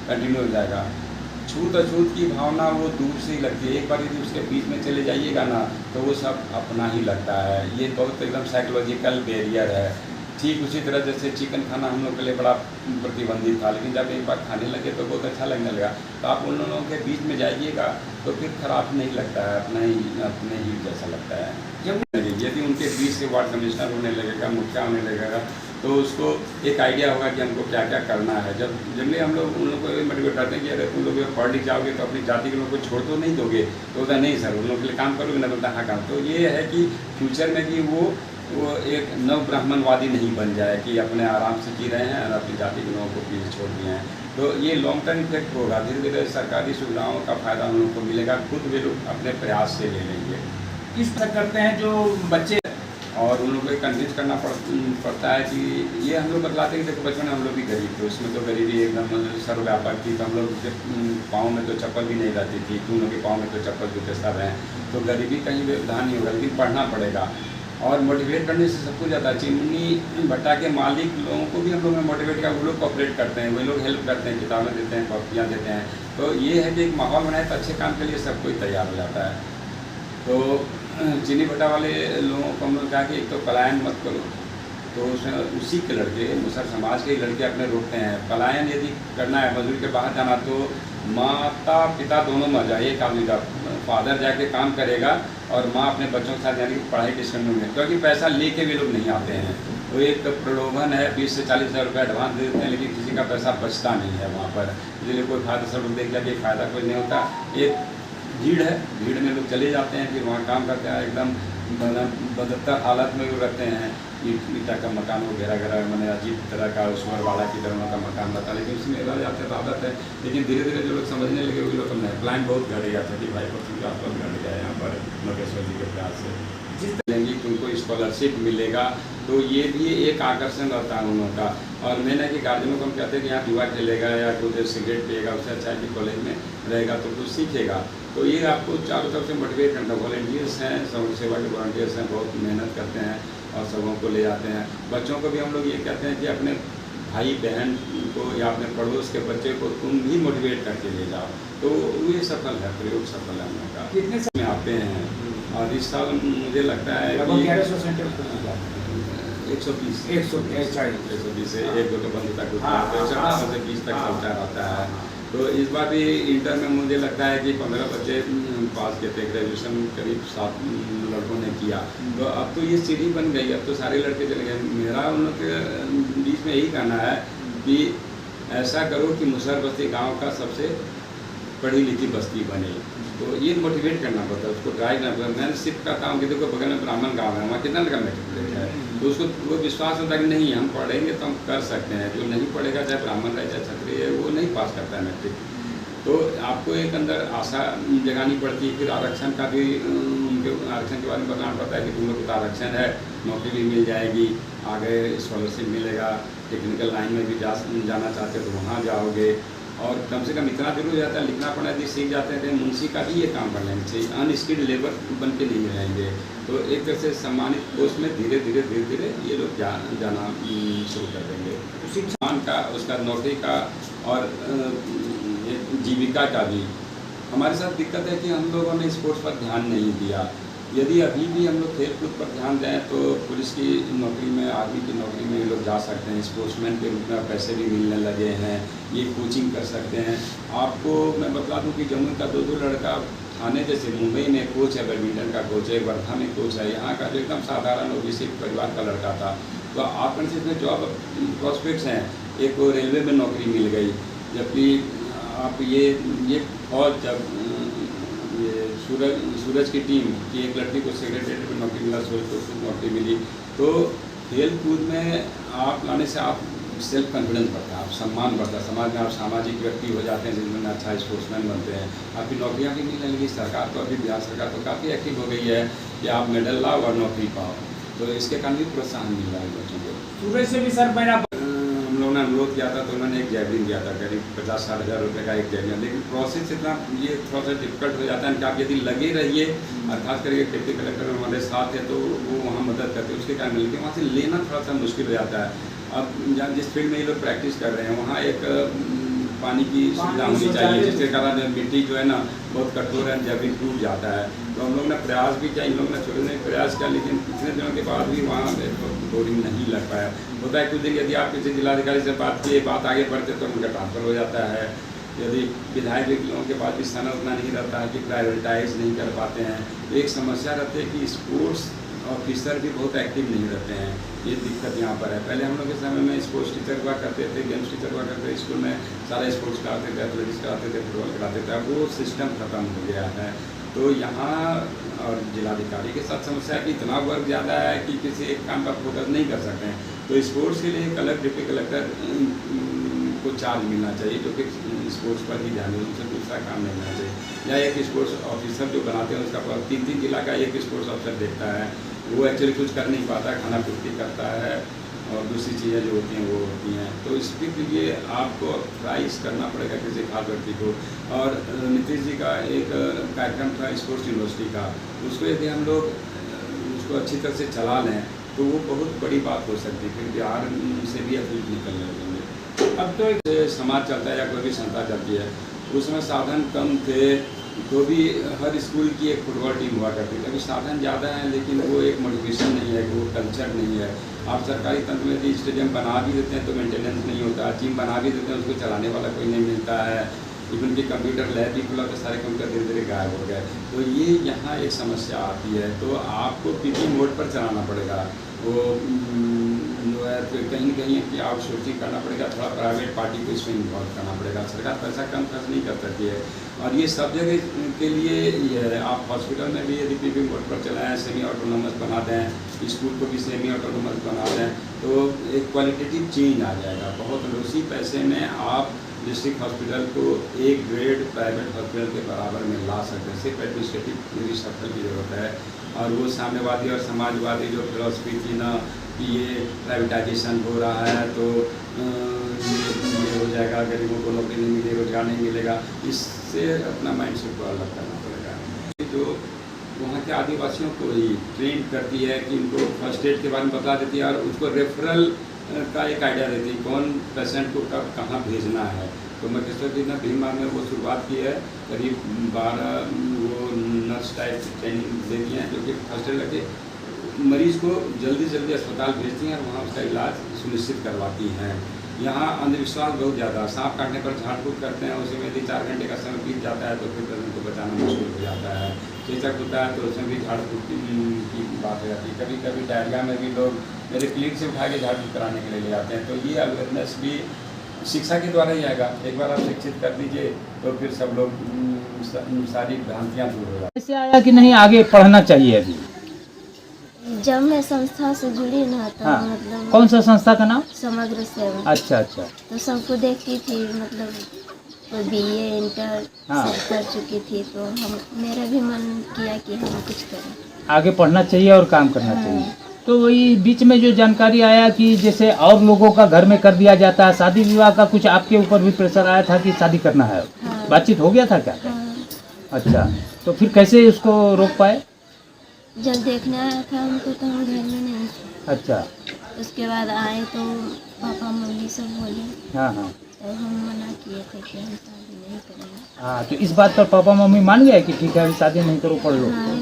Continue हो जाएगा। छूत अछूत की भावना वो दूर से ही लगती है, एक बार यदि उसके बीच में चले जाइएगा ना तो वो सब अपना ही लगता है। ये बहुत एकदम साइकोलॉजिकल बैरियर है। ठीक उसी तरह जैसे चिकन खाना हम लोग के लिए बड़ा प्रतिबंधित था, लेकिन जब एक बार खाने लगे तो बहुत अच्छा लगने लगा। तो आप उन लोगों के बीच में जाइएगा तो फिर खराब नहीं लगता है, अपने ही जैसा लगता है। जब यदि उनके बीच से वार्ड कमिश्नर होने लगेगा, मुखिया होने लगेगा, तो उसको एक आइडिया होगा कि हमको क्या क्या करना है। जब जनरली हम लोग उन लोगों को मोटिवेट करते हैं कि अरे तुम लोग पढ़ लिख जाओगे तो अपनी जाति के लोगों को छोड़ तो नहीं दोगे, तो बोलता नहीं सर उन लोगों के लिए काम करोगे ना, बोलता हाँ काम। तो ये है कि फ्यूचर में कि वो एक नव ब्राह्मणवादी नहीं बन जाए कि अपने आराम से जी रहे हैं और अपनी जाति के लोगों को पीछे छोड़ दिए हैं। तो ये लॉन्ग टर्म इफेक्ट होगा, धीरे धीरे सरकारी सुविधाओं का फायदा उन लोगों को मिलेगा, खुद वे लोग अपने प्रयास से ले लेंगे। किस तरह करते हैं जो बच्चे, और उन लोगों को कन्विंस करना पड़ता है कि ये हम लोग बतलाते हैं कि देखो बचपन में हम लोग भी गरीब थे, उसमें तो गरीबी एकदम सर्वव्यापक थी। तो हम लोग पाँव में तो चप्पल भी नहीं रहती थी, तुम लोग के पाँव में तो चप्पल जूते सब हैं। तो गरीबी कहीं व्यवधान नहीं होगा, लेकिन पढ़ना पड़ेगा। और मोटिवेट करने से सब कुछ जाता है। चिमनी भट्टा के मालिक लोगों को भी हम लोग मोटिवेट किया, वो लोग कोऑपरेट करते हैं, वे लोग हेल्प करते हैं, किताबें देते हैं, कॉपियाँ देते हैं। तो ये है कि एक माहौल बनाए तो अच्छे काम के लिए सब कोई तैयार हो जाता है। तो चीनी भट्टा वाले लोगों को हम लोग कहा कि एक तो पलायन मत करो, तो उसमें उसी के लड़के मुसर समाज के लड़के अपने रोकते हैं। पलायन यदि करना है, मजदूरी के बाहर जाना, तो माता पिता दोनों मर जाए, एक आदमी का फादर जाके काम करेगा और माँ अपने बच्चों के साथ यानी कि पढ़ाई डिस्कंटिन्यू में, क्योंकि पैसा लेके भी लोग नहीं आते हैं। तो एक प्रलोभन है, 20 से 40 हज़ार रुपये एडवांस दे देते हैं, लेकिन किसी का पैसा बचता नहीं है वहाँ पर। इसलिए कोई फायदा, सब लोग देख लिया कि फ़ायदा कोई नहीं होता। एक भीड़ है, भीड़ में लोग चले जाते हैं, फिर वहाँ काम करते हैं, एकदम बदतर हालत में वो रहते हैं। ईटा का मकान वो घेरा घेरा मैंने अजीब तरह का उसमर वाला की तरह का मकान रहता है, लेकिन उसमें रह जाते तो आदत है। लेकिन धीरे धीरे जो लोग समझने लगे वो लोग नहीं, प्लान बहुत घट गया, 35% के आसपास घट गया यहाँ पर लोकेश्वर जी के प्रयास से। जिस तरह की उनको स्कॉलरशिप मिलेगा तो ये भी एक आकर्षण रहता है उन लोगों का। और मैंने है कि गार्जियनों को हम कहते हैं कि यहाँ जुआ खेलेगा या कुछ सिगरेट पिएगा, उससे अच्छा है कि कॉलेज में रहेगा तो कुछ सीखेगा। तो ये आपको चारों तरफ से मोटिवेट करता है। वॉलंटियर्स हैं, समाज सेवा के वॉलंटियर्स हैं, बहुत मेहनत करते हैं और सबों को ले जाते हैं। बच्चों को भी हम लोग ये कहते हैं कि अपने भाई बहन को या अपने पड़ोस के बच्चे को तुम भी मोटिवेट करके ले जाओ। तो ये सफल है, प्रयोग सफल है हम लोग का। कितने में आते हैं और इस साल मुझे लगता है कि 1100 सेंटर 120 140 से 1-2 तो बंद तक होता है, तो 118 से 20 तक चलता रहता है। तो इस बार भी इंटर में मुझे लगता है कि 15 बच्चे पास किए थे, ग्रेजुएशन करीब 7 लड़कों ने किया। तो अब तो ये सीढ़ी बन गई, अब तो सारे लड़के चले गए। मेरा उन लोग के बीच में यही कहना है कि ऐसा करो कि मुसहर बस्ती गाँव का सबसे पढ़ी लिखी बस्ती बने। तो ये मोटिवेट करना पड़ता है, उसको ड्राइव करना पड़ता है। मैं सिर्फ कहता हूँ कि देखो बगल में ब्राह्मण गाँव है, वहाँ कितना लड़का मेट्रिकुलेट है, तो उसको वो विश्वास होता है कि नहीं हम पढ़ेंगे तो हम कर सकते हैं। जो नहीं पढ़ेगा, चाहे ब्राह्मण रहे चाहे क्षत्रिय है, वो नहीं पास करता है मैट्रिक। तो आपको एक अंदर आशा जगानी पड़ती है। फिर आरक्षण का भी उनके आरक्षण के बारे में बताना पड़ता है कि तुम लोग को आरक्षण है, नौकरी भी मिल जाएगी, आगे स्कॉलरशिप मिलेगा, टेक्निकल लाइन में भी जाना चाहते हो तो वहाँ जाओगे। और कम से कम इतना जरूर हो जाता है, लिखना पढ़ना यदि सीख जाते हैं, मुंशी का भी ये काम कर लेना चाहिए, अनस्किल्ड लेबर बन के नहीं रहेंगे। तो एक तरह से सम्मानित पोस्ट में धीरे धीरे ये लोग जाना शुरू कर देंगे। शिक्षा का, उसका नौकरी का और जीविका का भी। हमारे साथ दिक्कत है कि हम लोगों ने स्पोर्ट्स पर ध्यान नहीं दिया। यदि अभी भी हम लोग खेल कूद पर ध्यान दें तो पुलिस की नौकरी में, आर्मी की नौकरी में ये लोग जा सकते हैं। स्पोर्ट्समैन के रूप में पैसे भी मिलने लगे हैं, ये कोचिंग कर सकते हैं। आपको मैं बता दूं कि जम्मू का 2 लड़का थाने जैसे मुंबई में कोच है, बैडमिंटन का कोच है, वर्धा में कोच है। यहाँ का जो एकदम साधारण ओबीसी परिवार का लड़का था। तो आप में जॉब प्रॉस्पेक्ट्स हैं, एक को रेलवे में नौकरी मिल गई, जबकि आप ये फौज जब ये सूरज की टीम की एक लड़की को सेक्रेटरी में नौकरी मिला, सूरज को नौकरी मिली। तो खेल कूद में आप लाने से आप सेल्फ कॉन्फिडेंस बढ़ता है, आप सम्मान बढ़ता है, समाज में आप सामाजिक व्यक्ति हो जाते हैं, जिनमें अच्छा स्पोर्ट्समैन बनते हैं। आपकी नौकरियाँ भी मिलने लगी। सरकार तो अभी बिहार सरकार तो काफ़ी एक्टिव हो गई है कि आप मेडल लाओ और नौकरी पाओ। तो इसके कारण भी प्रोत्साहन मिल रहा है बच्चों को। सूरज से भी सर मेरा हम लोगों ने अनुरोध किया था तो उन्होंने एक जैवलिन दिया था, करीब 50-60 हज़ार रुपये का एक जैवलिन। लेकिन प्रोसेस इतना ये थोड़ा सा डिफिकल्ट हो जाता है कि आप यदि लगे रहिए और खास करके डिप्टी कलेक्टर हमारे साथ है तो वो वहाँ मदद करते हैं, उसके कारण मिलती है। वहाँ से लेना थोड़ा सा मुश्किल हो जाता है। अब जहाँ जिस फील्ड में ये लोग प्रैक्टिस कर रहे हैं वहाँ एक पानी की सुविधा होनी चाहिए, जिसके कारण मिट्टी जो है ना बहुत कठोर है, जब भी टूट जाता है। तो हम लोग ने प्रयास भी किया, इन लोगों ने छोड़ने का प्रयास किया, लेकिन इतने दिनों के बाद भी वहाँ बोरिंग नहीं लग पाया। होता है कुछ दिन यदि आप किसी जिलाधिकारी से बात किए, बात आगे बढ़ते तो उनका ट्रांसफर हो जाता है। यदि विधायक लोगों के पास भी समय उतना नहीं रहता है कि प्राइवेटाइज नहीं कर पाते हैं, तो एक समस्या रहती है कि स्पोर्ट्स ऑफिसर भी बहुत एक्टिव नहीं रहते हैं। ये दिक्कत यहाँ पर है। पहले हम लोग के समय में स्पोर्ट्स टीचर हुआ करते थे, गेम्स टीचर हुआ करते थे, स्कूल में सारे स्पोर्ट्स कराते थे, एथलेटिक्स कराते थे, फुटबॉल कराते थे। अब वो सिस्टम खत्म हो गया है। तो यहाँ और जिलाधिकारी के साथ समस्या है कि इतना वर्क ज़्यादा है कि किसी एक काम पर फोकस नहीं कर सकते हैं। तो स्पोर्ट्स के लिए एक अलग डिप्टी कलेक्टर को चार्ज मिलना चाहिए, जो कि स्पोर्ट्स पर ही ध्यान दें, उनसे दूसरा काम नहीं मिलना चाहिए। या एक स्पोर्ट्स ऑफिसर जो बनाते हैं उसका 3-3 जिला का एक स्पोर्ट्स ऑफिसर देखता है, वो एक्चुअली कुछ कर नहीं पाता, खाना पूर्ति करता है और दूसरी चीज़ें जो होती हैं वो होती हैं। तो इसके लिए आपको प्राइस करना पड़ेगा किसी खास व्यक्ति को। और नीतीश जी का एक कार्यक्रम था स्पोर्ट्स यूनिवर्सिटी का, उसको यदि हम लोग उसको अच्छी तरह से चला लें तो वो बहुत बड़ी बात हो सकती है। फिर बिहार से भी एथलीट निकलने लगेंगे। अब तो एक समाज चलता है या कोई भी संस्था चलती है, उसमें साधन कम थे तो भी हर स्कूल की एक फुटबॉल टीम हुआ करती थी। अभी साधन ज़्यादा हैं लेकिन वो एक मोटिवेशन नहीं है, वो कल्चर नहीं है। आप सरकारी तंत्र में यदि स्टेडियम बना भी देते हैं तो मेंटेनेंस नहीं होता, टीम बना भी देते हैं उसको चलाने वाला कोई नहीं मिलता है। इवन की कंप्यूटर लैब भी खुला तो सारे कंप्यूटर धीरे धीरे गायब हो गए। तो ये यहाँ एक समस्या आती है। तो आपको पीपी मोड पर चलाना पड़ेगा। वो जो है तो कहीं न कहीं कि आउटसोर्सिंग करना पड़ेगा, थोड़ा प्राइवेट पार्टी को इसमें इन्वॉल्व करना पड़ेगा। सरकार पैसा कम खर्च नहीं कर सकती है और ये सब जगह के लिए ये है। आप हॉस्पिटल में भी यदि पीपी मोड पर चलाएँ, सेमी ऑटोनोमस बना दें, स्कूल को भी सेमी ऑटोनोमस बना दें, तो एक क्वालिटेटिव चेंज आ जाएगा। बहुत उसी पैसे में आप डिस्ट्रिक्ट हॉस्पिटल को एक ग्रेड प्राइवेट हॉस्पिटल के बराबर में ला सकते हैं। सिर्फ एडमिनिस्ट्रेटिव रिशफल की ज़रूरत है। और वो साम्यवादी और समाजवादी जो फिलॉसफी थी ना कि ये प्राइवेटाइजेशन हो रहा है तो ये हो जाएगा, गरीबों को नौकरी नहीं मिलेगी, रोजगार नहीं मिलेगा, इससे अपना माइंड सेट को अलग करना पड़ेगा। जो वहाँ के आदिवासियों को ही ट्रेन करती है कि उनको फर्स्ट एड के बारे में बता देती है और उसको रेफरल का एक आइडिया देती है कौन पेशेंट को कब कहाँ भेजना है। तो मकेश्वर जी ने भीमा में वो शुरुआत की है, करीब 12 वो नर्स टाइप ट्रेनिंग दे दी हैं जो कि फर्स्ट एड लगे मरीज़ को जल्दी जल्दी अस्पताल भेजती हैं और वहाँ उसका इलाज सुनिश्चित करवाती हैं। यहाँ अंधविश्वास बहुत ज़्यादा, सांप काटने पर झाड़ फूक करते हैं, उसमें यदि 4 घंटे का समय बीत जाता है तो फिर पेशेंट को बचाना मुश्किल हो जाता है। चेचक होता है तो उसमें भी झाड़ फूक की बात हो जाती है। कभी कभी डायरिया में भी लोग मेरे क्लिनिक से उठा के झाड़ फूक कराने के लिए ले जाते हैं। तो ये अवेयरनेस भी शिक्षा के द्वारा ही आएगा। एक बार आप शिक्षित कर दीजिए तो फिर सब लोग सारी भ्रांतियाँ दूर हो जाती हैं। ऐसे आया कि नहीं आगे पढ़ना चाहिए अभी? जब मैं संस्था से जुड़ी ना तो हाँ। मतलब कौन सा संस्था का नाम? समग्र सेवा। अच्छा अच्छा। तो सबको देखती थी, मतलब तो बीए इंटर हाँ। सब कर चुकी थी, तो हम मेरा भी मन किया कि हम कुछ करें, आगे पढ़ना चाहिए और काम करना हाँ। चाहिए। तो वही बीच में जो जानकारी आया कि जैसे और लोगों का घर में कर दिया जाता है, शादी विवाह का कुछ आपके ऊपर भी प्रेशर आया था कि शादी करना है? हाँ। बातचीत हो गया था क्या? हाँ। अच्छा, तो फिर कैसे उसको रोक पाए? जब देखने आया था हमको तो हम घर में नहीं थे। अच्छा। उसके बाद आए तो पापा मम्मी सब बोले, हाँ हाँ तो हम मना किए थे कि हम शादी नहीं करेंगे। हाँ। तो इस बात पर पापा मम्मी मान गए कि ठीक है अभी शादी नहीं करो, पढ़ लो? हाँ,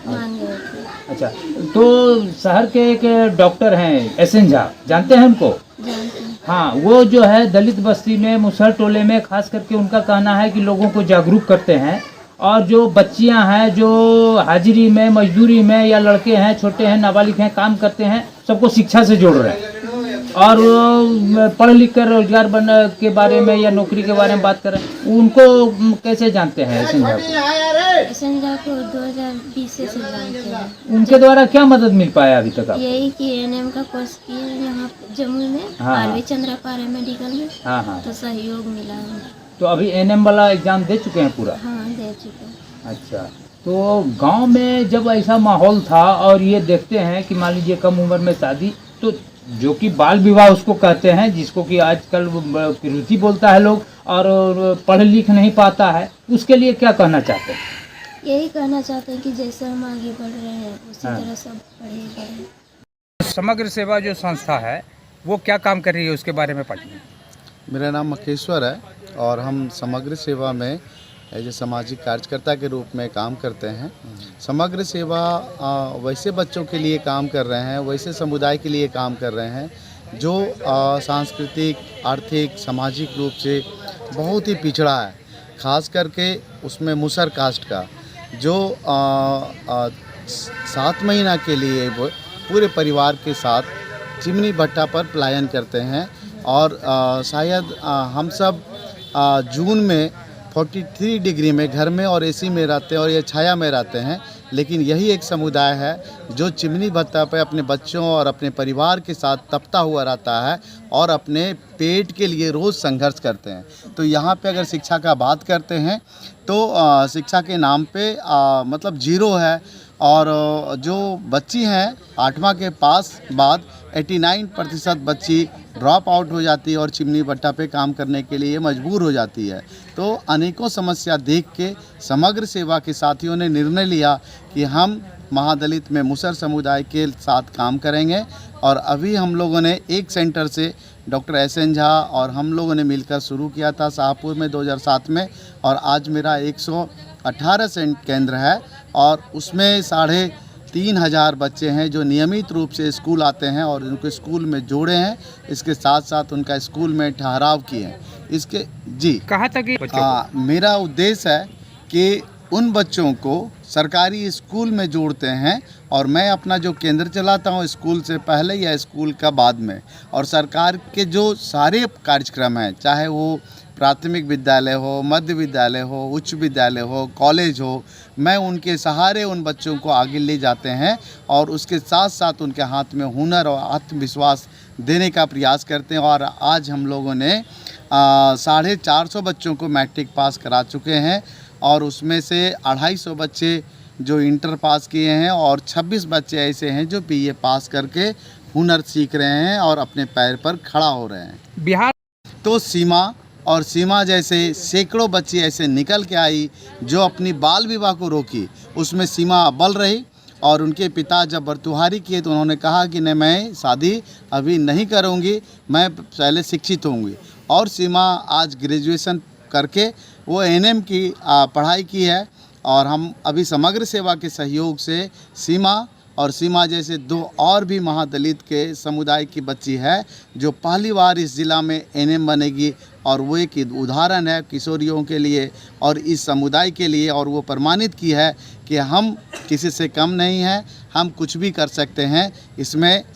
मान गए थे। अच्छा, तो शहर के एक डॉक्टर हैं एसएन झा, जानते हैं उनको? जानते हैं। हाँ, वो जो है दलित बस्ती में, मुसहर टोले में खास करके उनका कहना है कि लोगों को जागरूक करते हैं और जो बच्चियां हैं जो हाजिरी में, मजदूरी में या लड़के हैं, छोटे हैं, नाबालिग हैं, काम करते हैं, सबको शिक्षा से जोड़ रहे हैं और पढ़ लिख कर रोजगार बनने के बारे में या नौकरी के बारे में बात करें। उनको कैसे जानते हैं एसएन झा को? एसएन झा को 2020 से जानते हैं। उनके द्वारा क्या मदद मिल पाया अभी तक आपको? यही कि एनएम का कोर्स किए यहाँ जम्मू में, हाँ। आरवी चंद्रा पारे मेडिकल में। हाँ हाँ। तो सहयोग मिला हमें। तो अभी एनएम वाला एग्जाम दे चुके हैं पूरा? हाँ, दे चुके। अच्छा, तो गांव में जब ऐसा माहौल था और ये देखते हैं कि मान लीजिए कम उम्र में शादी, तो जो कि बाल विवाह उसको कहते हैं, जिसको कि आजकल प्रवृत्ति बोलता है लोग, और पढ़ लिख नहीं पाता है, उसके लिए क्या कहना चाहते हैं? यही कहना चाहते हैं कि जैसे हम आगे बढ़ रहे हैं उसी हाँ। तरह सब पढ़े बढ़े। समग्र सेवा जो संस्था है वो क्या काम कर रही है उसके बारे में पढ़िए। मेरा नाम मकेश्वर है। और हम समग्र सेवा में एज ए सामाजिक कार्यकर्ता के रूप में काम करते हैं। समग्र सेवा वैसे बच्चों के लिए काम कर रहे हैं, वैसे समुदाय के लिए काम कर रहे हैं जो सांस्कृतिक, आर्थिक, सामाजिक रूप से बहुत ही पिछड़ा है। ख़ास करके उसमें मुसर कास्ट का जो 7 महीना के लिए वो पूरे परिवार के साथ चिमनी भट्टा पर पलायन करते हैं। और शायद हम सब जून में 43 डिग्री में घर में और एसी में रहते हैं और ये छाया में रहते हैं, लेकिन यही एक समुदाय है जो चिमनी भत्ता पे अपने बच्चों और अपने परिवार के साथ तपता हुआ रहता है और अपने पेट के लिए रोज़ संघर्ष करते हैं। तो यहाँ पे अगर शिक्षा का बात करते हैं तो शिक्षा के नाम पे मतलब जीरो है। और जो बच्ची हैं 8वां के पास बाद 89% बच्ची ड्रॉप आउट हो जाती है और चिमनी भट्टा पे काम करने के लिए मजबूर हो जाती है। तो अनेकों समस्या देख के समग्र सेवा के साथियों ने निर्णय लिया कि हम महादलित में मुसर समुदाय के साथ काम करेंगे। और अभी हम लोगों ने एक सेंटर से डॉक्टर एस.एन. झा और हम लोगों ने मिलकर शुरू किया था शाहपुर में 2007 में, और आज मेरा 118 केंद्र है और उसमें 3,500 बच्चे हैं जो नियमित रूप से स्कूल आते हैं और उनको स्कूल में जोड़े हैं। इसके साथ साथ उनका स्कूल में ठहराव किए हैं। इसके जी कहाँ तक मेरा उद्देश्य है कि उन बच्चों को सरकारी स्कूल में जोड़ते हैं और मैं अपना जो केंद्र चलाता हूँ स्कूल से पहले या स्कूल का बाद में, और सरकार के जो सारे कार्यक्रम हैं, चाहे वो प्राथमिक विद्यालय हो, मध्य विद्यालय हो, उच्च विद्यालय हो, कॉलेज हो, मैं उनके सहारे उन बच्चों को आगे ले जाते हैं और उसके साथ साथ उनके हाथ में हुनर और आत्मविश्वास देने का प्रयास करते हैं। और आज हम लोगों ने 450 बच्चों को मैट्रिक पास करा चुके हैं और उसमें से 250 बच्चे जो इंटर पास किए हैं और 26 बच्चे ऐसे हैं जो बीए पास करके हुनर सीख रहे हैं और अपने पैर पर खड़ा हो रहे हैं। बिहार तो सीमा जैसे सैकड़ों बच्ची ऐसे निकल के आई जो अपनी बाल विवाह को रोकी, उसमें सीमा अव्वल रही। और उनके पिता जब बरतुहारी किए तो उन्होंने कहा कि नहीं, मैं शादी अभी नहीं करूंगी, मैं पहले शिक्षित होंगी। और सीमा आज ग्रेजुएशन करके वो एनएम की पढ़ाई की है। और हम अभी समग्र सेवा के सहयोग से सीमा जैसे 2 और भी महादलित के समुदाय की बच्ची है जो पहली बार इस ज़िला में एनएम बनेगी। और वो एक उदाहरण है किशोरियों के लिए और इस समुदाय के लिए, और वो प्रमाणित की है कि हम किसी से कम नहीं हैं, हम कुछ भी कर सकते हैं। इसमें